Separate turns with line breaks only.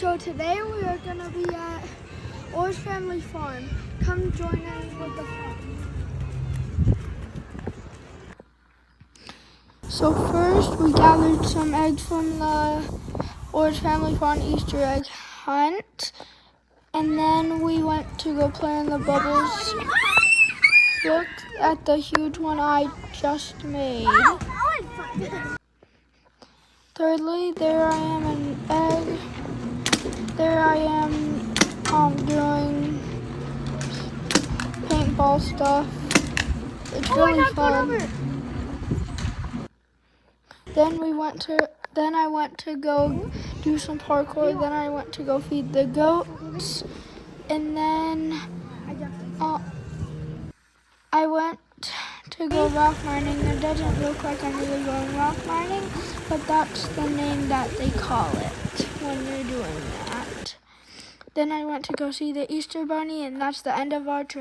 So today we are going to be at Orr's Family Farm. Come join in with the fun. So first we gathered some eggs from the Orr's Family Farm Easter egg hunt. And then we went to go play in the bubbles. Look at the huge one I just made. Thirdly, there I am an egg. There I am doing paintball stuff. It's really fun. Then I went to go do some parkour. Then I went to go feed the goats. And then I went to go rock mining. It doesn't look like I'm really going rock mining, but that's the name that they call it when you're doing that. Then I went to go see the Easter Bunny, and that's the end of our trip.